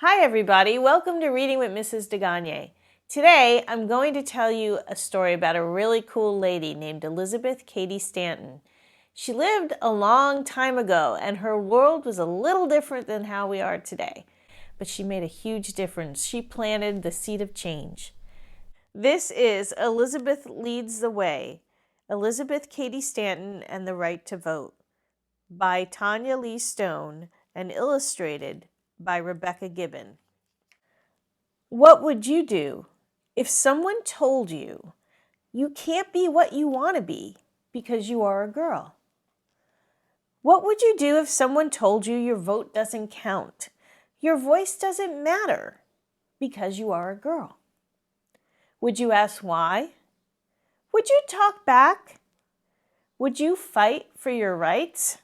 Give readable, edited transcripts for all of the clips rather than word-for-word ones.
Hi everybody, welcome to Reading with Mrs. DeGagne. Today I'm going to tell you a story about a really cool lady named Elizabeth Cady Stanton. She lived a long time ago and her world was a little different than how we are today. But she made a huge difference. She planted the seed of change. This is Elizabeth Leads the Way, Elizabeth Cady Stanton and the Right to Vote, by Tanya Lee Stone and illustrated by Rebecca Gibbon. What would you do if someone told you you can't be what you want to be because you are a girl? What would you do if someone told you your vote doesn't count, your voice doesn't matter because you are a girl? Would you ask why? Would you talk back? Would you fight for your rights?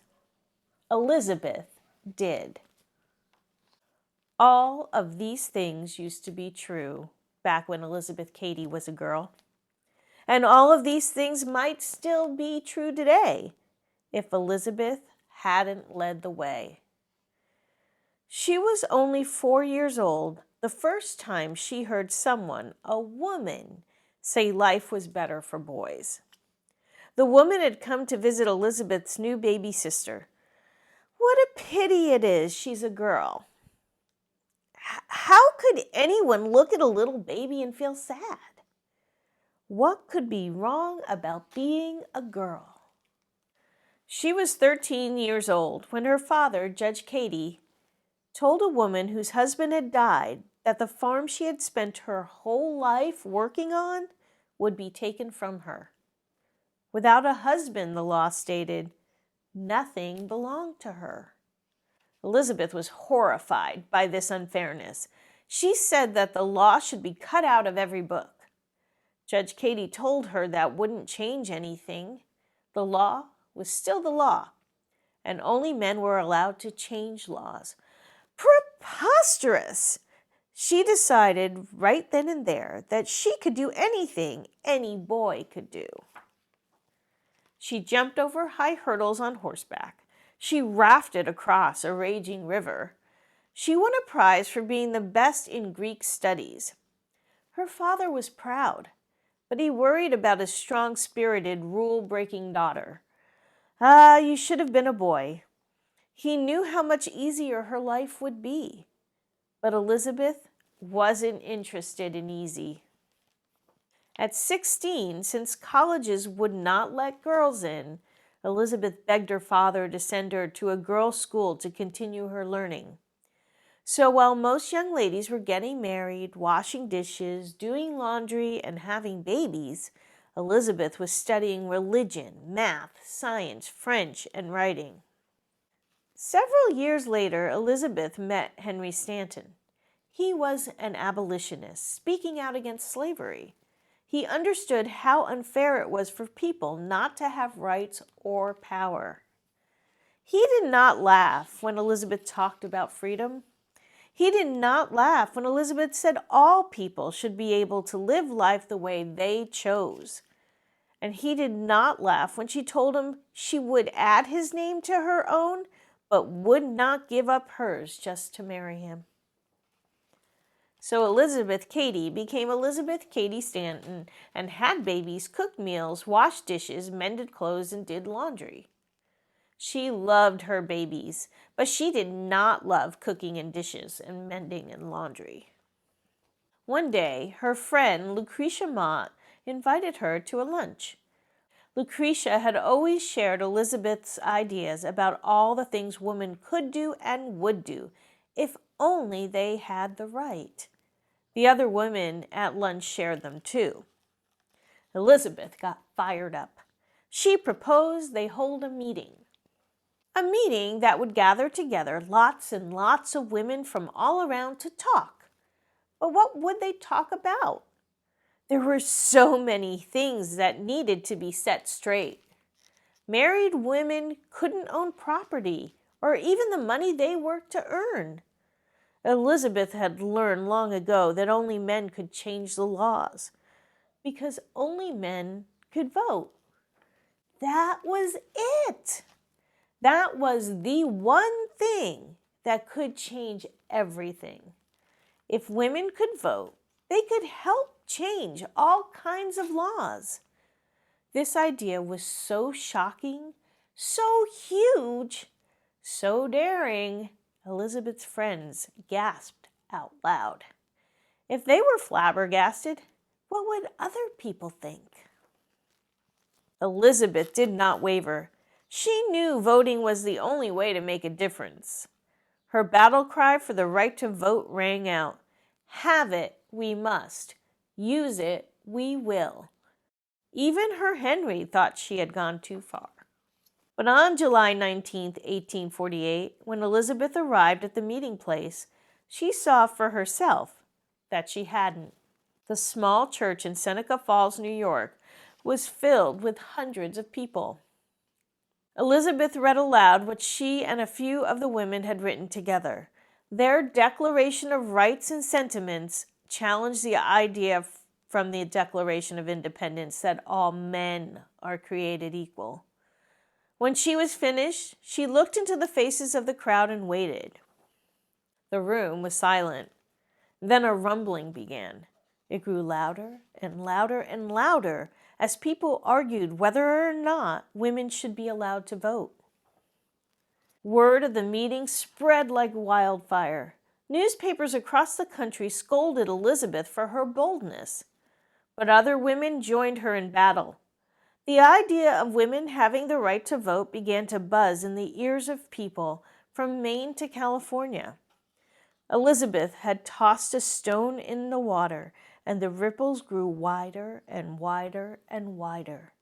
Elizabeth did. All of these things used to be true back when Elizabeth Cady was a girl. And all of these things might still be true today if Elizabeth hadn't led the way. She was only 4 years old the first time she heard someone, a woman, say life was better for boys. The woman had come to visit Elizabeth's new baby sister. What a pity it is she's a girl. How could anyone look at a little baby and feel sad? What could be wrong about being a girl? She was 13 years old when her father, Judge Cady, told a woman whose husband had died that the farm she had spent her whole life working on would be taken from her. Without a husband, the law stated, nothing belonged to her. Elizabeth was horrified by this unfairness. She said that the law should be cut out of every book. Judge Cady told her that wouldn't change anything. The law was still the law, and only men were allowed to change laws. Preposterous! She decided right then and there that she could do anything any boy could do. She jumped over high hurdles on horseback. She rafted across a raging river. She won a prize for being the best in Greek studies. Her father was proud, but he worried about his strong-spirited, rule-breaking daughter. You should have been a boy. He knew how much easier her life would be. But Elizabeth wasn't interested in easy. At 16, since colleges would not let girls in, Elizabeth begged her father to send her to a girls' school to continue her learning. So while most young ladies were getting married, washing dishes, doing laundry, and having babies, Elizabeth was studying religion, math, science, French, and writing. Several years later, Elizabeth met Henry Stanton. He was an abolitionist, speaking out against slavery. He understood how unfair it was for people not to have rights or power. He did not laugh when Elizabeth talked about freedom. He did not laugh when Elizabeth said all people should be able to live life the way they chose. And he did not laugh when she told him she would add his name to her own, but would not give up hers just to marry him. So Elizabeth Cady became Elizabeth Cady Stanton and had babies, cooked meals, washed dishes, mended clothes, and did laundry. She loved her babies, but she did not love cooking and dishes and mending and laundry. One day, her friend Lucretia Mott invited her to a lunch. Lucretia had always shared Elizabeth's ideas about all the things women could do and would do, if only they had the right. The other women at lunch shared them too. Elizabeth got fired up. She proposed they hold a meeting. A meeting that would gather together lots and lots of women from all around to talk. But what would they talk about? There were so many things that needed to be set straight. Married women couldn't own property or even the money they worked to earn. Elizabeth had learned long ago that only men could change the laws because only men could vote. That was it. That was the one thing that could change everything. If women could vote, they could help change all kinds of laws. This idea was so shocking, so huge, so daring, Elizabeth's friends gasped out loud. If they were flabbergasted, what would other people think? Elizabeth did not waver. She knew voting was the only way to make a difference. Her battle cry for the right to vote rang out. Have it, we must. Use it, we will. Even her Henry thought she had gone too far. But on July 19, 1848, when Elizabeth arrived at the meeting place, she saw for herself that she hadn't. The small church in Seneca Falls, New York, was filled with hundreds of people. Elizabeth read aloud what she and a few of the women had written together. Their Declaration of Rights and Sentiments challenged the idea from the Declaration of Independence that all men are created equal. When she was finished, she looked into the faces of the crowd and waited. The room was silent. Then a rumbling began. It grew louder and louder and louder as people argued whether or not women should be allowed to vote. Word of the meeting spread like wildfire. Newspapers across the country scolded Elizabeth for her boldness, but other women joined her in battle. The idea of women having the right to vote began to buzz in the ears of people from Maine to California. Elizabeth had tossed a stone in the water, and the ripples grew wider and wider and wider.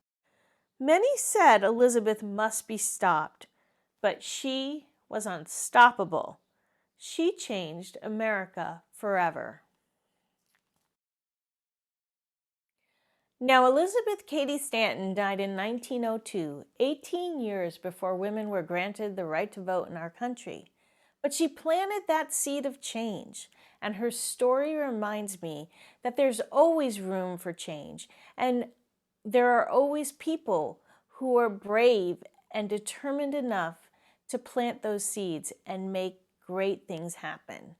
Many said Elizabeth must be stopped, but she was unstoppable. She changed America forever. Now, Elizabeth Cady Stanton died in 1902, 18 years before women were granted the right to vote in our country. But she planted that seed of change, and her story reminds me that there's always room for change, and there are always people who are brave and determined enough to plant those seeds and make great things happen.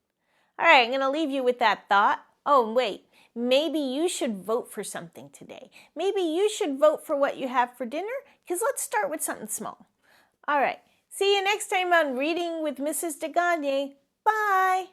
All right, I'm going to leave you with that thought. Oh, wait, maybe you should vote for something today. Maybe you should vote for what you have for dinner, because let's start with something small. All right. See you next time on Reading with Mrs. DeGagne. Bye.